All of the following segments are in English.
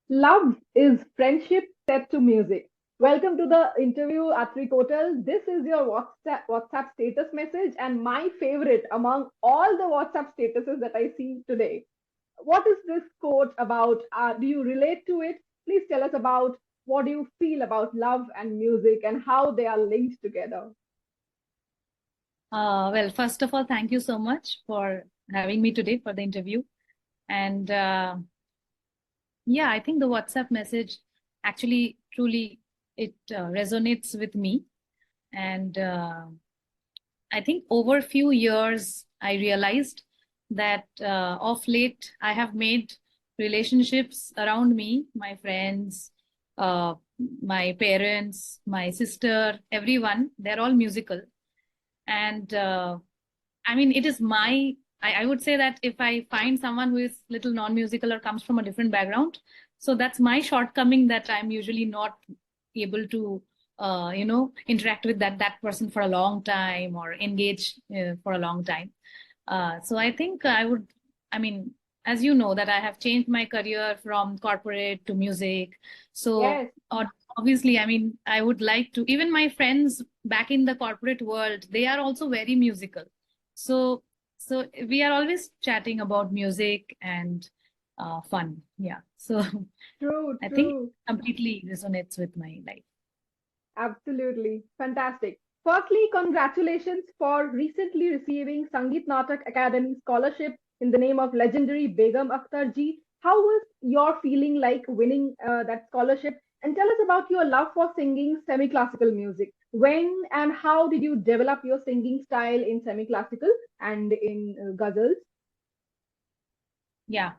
Love is friendship set to music. Welcome to the interview, Atri Kotal. This is your WhatsApp status message and my favorite among all the WhatsApp statuses that I see today. What is this quote about? Do you relate to it? Please tell us about what do you feel about love and music and how they are linked together. Well, first of all, thank you so much for having me today for the interview. And yeah, I think the WhatsApp message actually truly it resonates with me. And I think over a few years, I realized that of late I have made relationships around me, my friends, uh, my parents, my sister, everyone. They're all musical, and I mean, it is my, I would say that if I find someone who is little non-musical or comes from a different background, so that's my shortcoming that I'm usually not able to, interact with that person for a long time or engage for a long time. So I think I would, I mean, as you know, that I have changed my career from corporate to music. So Yes, obviously, I mean, I would like to, even my friends back in the corporate world, they are also very musical. So, so we are always chatting about music and fun. Yeah. So true, I think it true. completely resonates with my life. Absolutely. Fantastic. Firstly, congratulations for recently receiving Sangeet Natak Academy scholarship in the name of legendary Begum Akhtar ji. How was your feeling like winning that scholarship? And tell us about your love for singing semi-classical music. When and how did you develop your singing style in semi-classical and in ghazals? Yeah.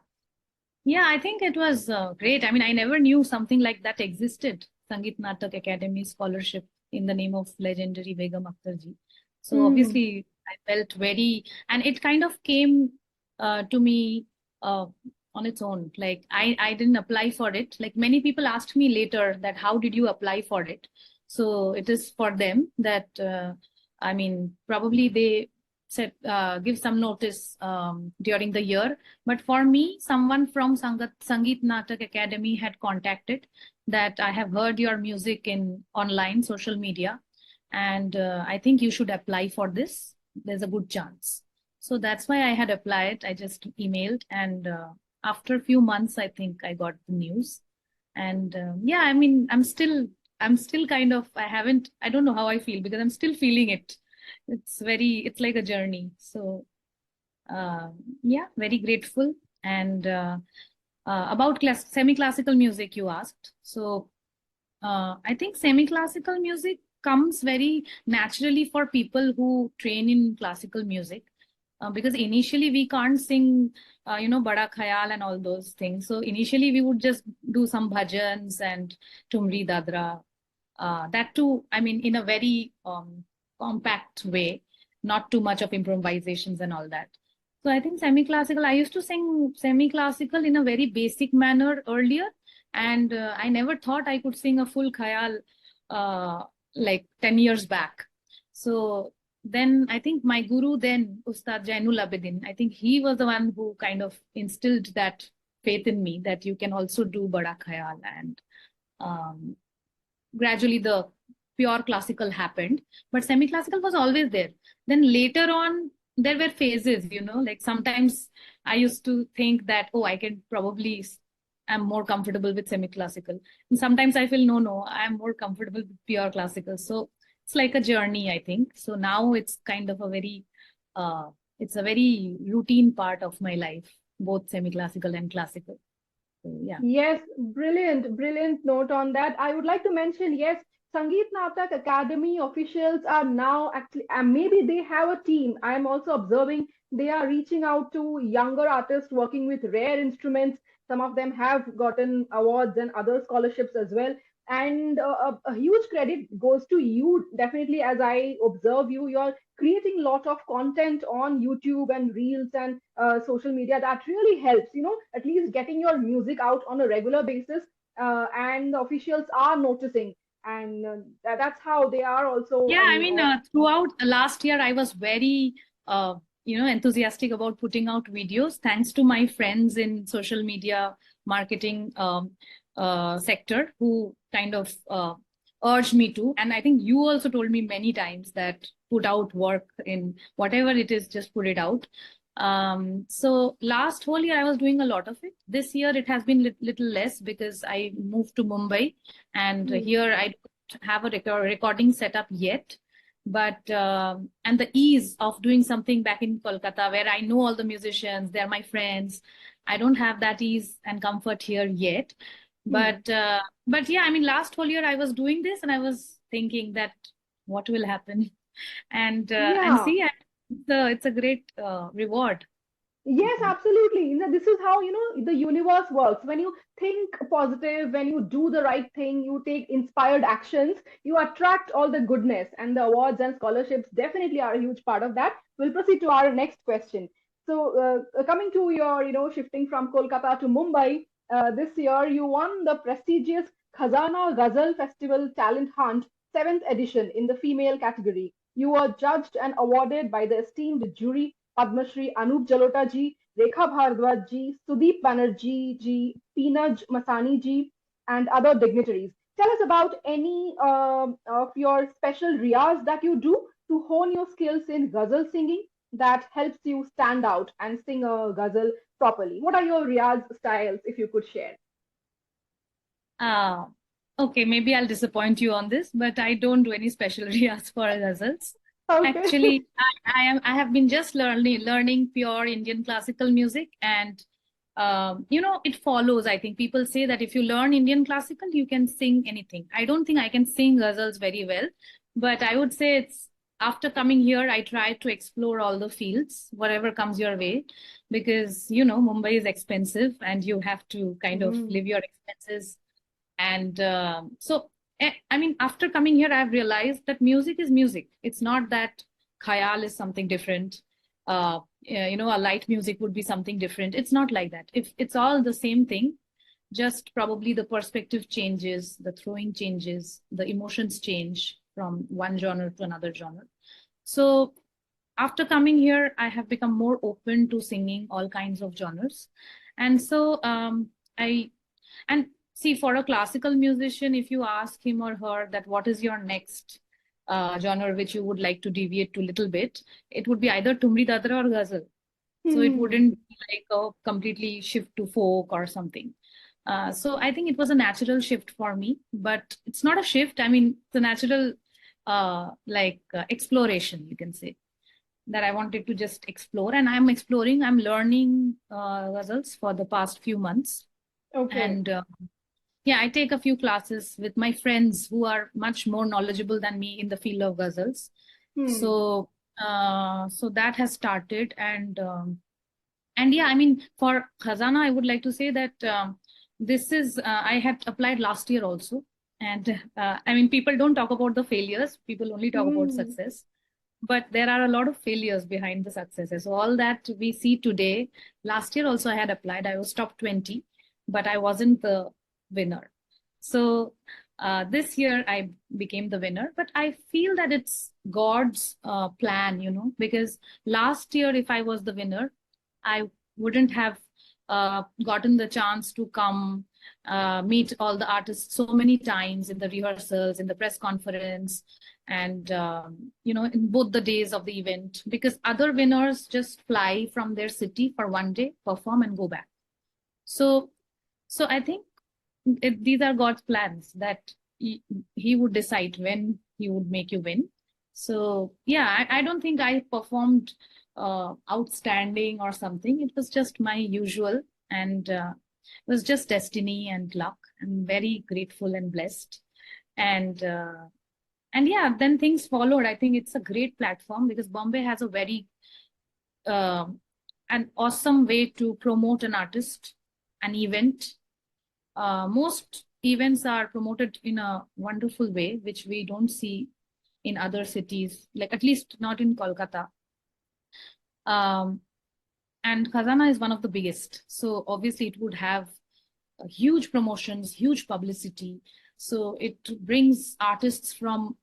Yeah, I think it was great. I mean, I never knew something like that existed. Sangeet Natak Academy scholarship in the name of legendary Begum Akhtar ji. So Hmm. obviously, I felt very, and it kind of came to me uh, on its own. Like I didn't apply for it. Like many people asked me later that how did you apply for it? So it is for them that I mean, probably they said give some notice during the year, but for me, someone from Sangeet Natak Academy had contacted that I have heard your music in online social media, and I think you should apply for this. There's a good chance. So that's why I had applied. I just emailed, and after a few months, I think I got the news. And yeah, I mean, I'm still kind of, I don't know how I feel because I'm still feeling it. It's like a journey. So uh, yeah, very grateful. And about semi-classical music, you asked. So I think semi-classical music comes very naturally for people who train in classical music. Because initially we can't sing, Bada Khayal and all those things. So initially we would just do some bhajans and Tumri Dadra. That too, I mean, in a very compact way, not too much of improvisations and all that. So I think semi-classical, I used to sing semi-classical in a very basic manner earlier, and I never thought I could sing a full khayal uh, like 10 years back. So then I think my guru then, Ustad Jainul Abidin, I think he was the one who kind of instilled that faith in me that you can also do Bada Khayal. And um, gradually the pure classical happened, but semi-classical was always there. Then later on, there were phases, like sometimes I used to think that, oh, I can probably, I'm more comfortable with semi-classical. And sometimes I feel, no, I'm more comfortable with pure classical. So it's like a journey, I think. So now it's kind of a very, it's a very routine part of my life, both semi-classical and classical. So yeah. Yes, brilliant, brilliant note on that. I would like to mention, yes, Sangeet Natak Academy officials are now actually, maybe they have a team. I am also observing they are reaching out to younger artists working with rare instruments. Some of them have gotten awards and other scholarships as well. And a huge credit goes to you, definitely, as I observe you. You're creating a lot of content on YouTube and Reels and social media that really helps, at least getting your music out on a regular basis. And the officials are noticing, and that's how they are also. Yeah, I I mean, mean, throughout last year, I was very, enthusiastic about putting out videos. Thanks to my friends in social media, marketing sector who kind of urged me to. And I think you also told me many times that put out work in whatever it is, just put it out. So last whole year I was doing a lot of it. This year it has been little less because I moved to Mumbai, and here I don't have a recording setup yet. But and the ease of doing something back in Kolkata, where I know all the musicians, they're my friends. I don't have that ease and comfort here yet. But yeah, I mean, last whole year I was doing this, and I was thinking that what will happen, and Yeah. see, it's a great reward. Yes, absolutely. This is how, the universe works. When you think positive, when you do the right thing, you take inspired actions, you attract all the goodness. And the awards and scholarships definitely are a huge part of that. We'll proceed to our next question. So, coming to your, shifting from Kolkata to Mumbai, this year you won the prestigious Khazana Ghazal Festival Talent Hunt 7th edition in the female category. You were judged and awarded by the esteemed jury Padma Shri Anup Jalota ji, Rekha Bhardwaj ji, Sudeep Banerjee ji, Peenaj Masani ji, and other dignitaries. Tell us about any of your special riyaz that you do to hone your skills in ghazal singing that helps you stand out and sing a ghazal properly. What are your riyaz styles, if you could share? Uh, okay, maybe I'll disappoint you on this, but I don't do any special riyas for ghazals. Okay. Actually, I have been just learning pure Indian classical music, and it follows. I think people say that if you learn Indian classical, you can sing anything. I don't think I can sing ghazals very well, but I would say it's after coming here, I try to explore all the fields, whatever comes your way, because Mumbai is expensive, and you have to kind of live your expenses. And I mean, after coming here, I've realized that music is music. It's not that khayal is something different. A light music would be something different. It's not like that. If it's all the same thing, just probably the perspective changes, the throwing changes, the emotions change from one genre to another genre. So after coming here, I have become more open to singing all kinds of genres. And so and see, for a classical musician, if you ask him or her that what is your next genre which you would like to deviate to a little bit, it would be either Tumri Dadra or Ghazal. So it wouldn't be like a completely shift to folk or something. So I think it was a natural shift for me, but it's not a shift. I mean, it's a natural exploration, you can say, that I wanted to just explore. And I'm exploring, I'm learning ghazals for the past few months. Okay. And yeah, I take a few classes with my friends who are much more knowledgeable than me in the field of ghazals. So that has started, and yeah, I mean, for Khazana, I would like to say that this is I had applied last year also, and I mean, people don't talk about the failures; people only talk about success. But there are a lot of failures behind the successes. So all that we see today, last year also I had applied. I was top 20, but I wasn't the winner. So this year I became the winner, but I feel that it's God's plan, because last year if I was the winner, I wouldn't have gotten the chance to come meet all the artists so many times in the rehearsals, in the press conference, and in both the days of the event, because other winners just fly from their city for one day, perform, and go back. So I think these are God's plans, that he would decide when he would make you win. So yeah, I don't think I performed outstanding or something. It was just my usual, and it was just destiny and luck. I'm very grateful and blessed. And yeah, then things followed. I think it's a great platform because Bombay has a very an awesome way to promote an artist, an event. Most events are promoted in a wonderful way, which we don't see in other cities, like at least not in Kolkata. And Khazana is one of the biggest. So obviously it would have huge promotions, huge publicity. So it brings artists from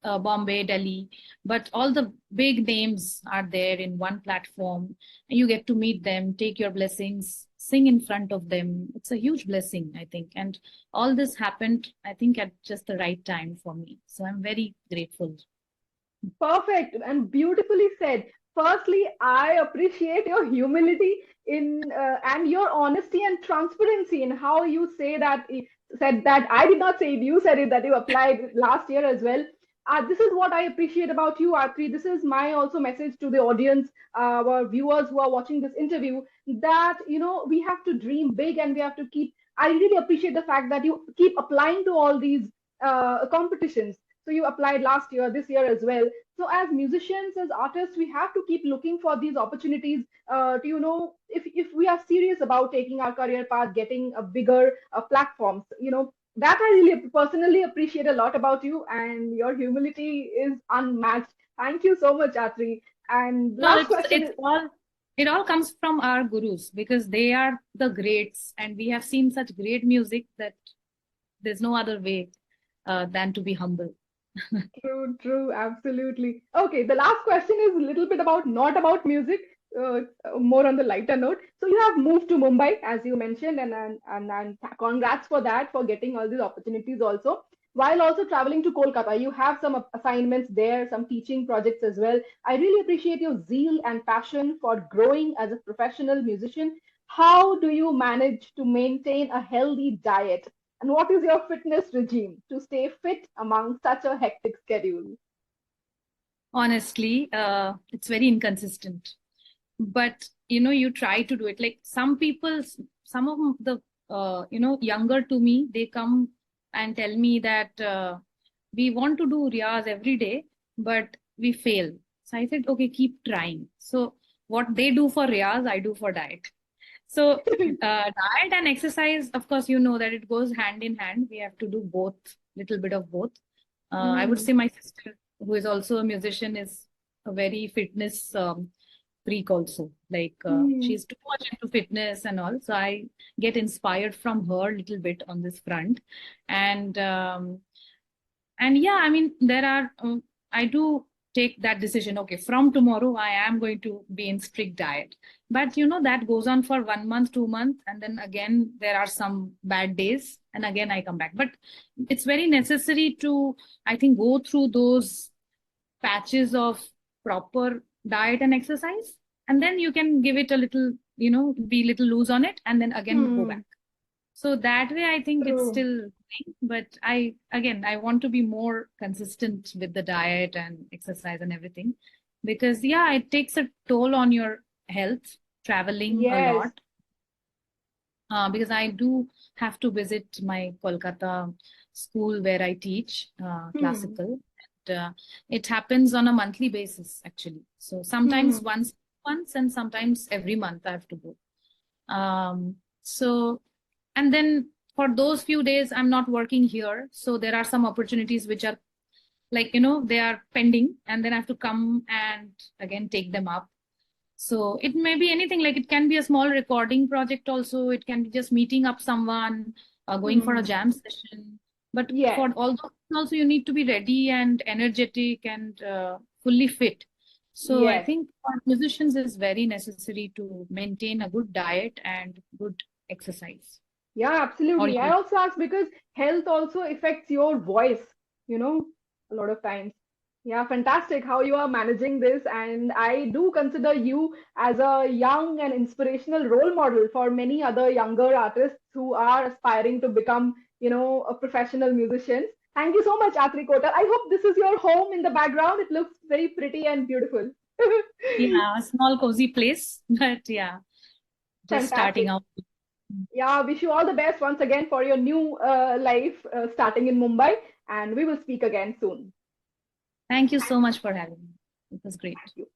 Bombay, Delhi, but all the big names are there in one platform. You get to meet them, take your blessings, sing in front of them. It's a huge blessing, I think. And all this happened, I think, at just the right time for me. So I'm very grateful. Perfect and beautifully said. Firstly, I appreciate your humility in and your honesty and transparency in how you said that I did not say it. You said it that you applied last year as well. This is what I appreciate about you, Atri. This is my also message to the audience, our viewers who are watching this interview, that we have to dream big and we have to keep. I really appreciate the fact that you keep applying to all these competitions. So you applied last year, this year as well. So as musicians, as artists, we have to keep looking for these opportunities to if we are serious about taking our career path, getting a bigger platforms, that I really personally appreciate a lot about you, and your humility is unmatched. Thank you so much, Atri. And No, last question it's is, all it all comes from our gurus because they are the greats, and we have seen such great music that there's no other way than to be humble. true, true, absolutely. Okay, the last question is a little bit about not about music, uh, more on the lighter note. So you have moved to Mumbai, as you mentioned, and congrats for that, for getting all these opportunities also. While also traveling to Kolkata, you have some assignments there, some teaching projects as well. I really appreciate your zeal and passion for growing as a professional musician. How do you manage to maintain a healthy diet? And what is your fitness regime to stay fit among such a hectic schedule? Honestly, it's very inconsistent. But you try to do it. Like some of the younger to me, they come and tell me that we want to do riyaz every day, but we fail. So I said, okay, keep trying. So what they do for riyaz, I do for diet. So diet and exercise, of course, you know that it goes hand in hand. We have to do both, little bit of both. I would Mm, say my sister, who is also a musician, is a very fitness freak also. Like mm, she's too much into fitness and all. So I get inspired from her a little bit on this front. And and yeah, I mean, there are, I do take that decision. Okay, from tomorrow, I am going to be in strict diet. But that goes on for 1 month, 2 months, and then again, there are some bad days, and again, I come back. But it's very necessary to, I think, go through those patches of proper diet and exercise, and then you can give it a little, be little loose on it, and then again go back. mm, So that way, I think it's true. still going, but I want to be more consistent with the diet and exercise and everything because, yeah, it takes a toll on your health, traveling a Yes. lot. Because I do have to visit my Kolkata school where I teach Hmm. classical. And, it happens on a monthly basis, actually. So sometimes Hmm. once, and sometimes every month I have to go. So, and then for those few days, I'm not working here. So there are some opportunities which are like, they are pending, and then I have to come and again take them up. So it may be anything, like it can be a small recording project also. It can be just meeting up someone, going for a Hmm. jam session. But Yes. for all those also, you need to be ready and energetic and fully fit. So I Yes. think for musicians is very necessary to maintain a good diet and good exercise. Yeah, Or absolutely. I you. also ask because health also affects your voice, you know, a lot of times. Yeah, fantastic how you are managing this. And I do consider you as a young and inspirational role model for many other younger artists who are aspiring to become, a professional musician. Thank you so much, Atri Kotal. I hope this is your home in the background. It looks very pretty and beautiful. Yeah, a small cozy place, but yeah, just starting Fantastic. out. Yeah, wish you all the best once again for your new life starting in Mumbai, and we will speak again soon. Thank you so much for having me. It was great. Thank you.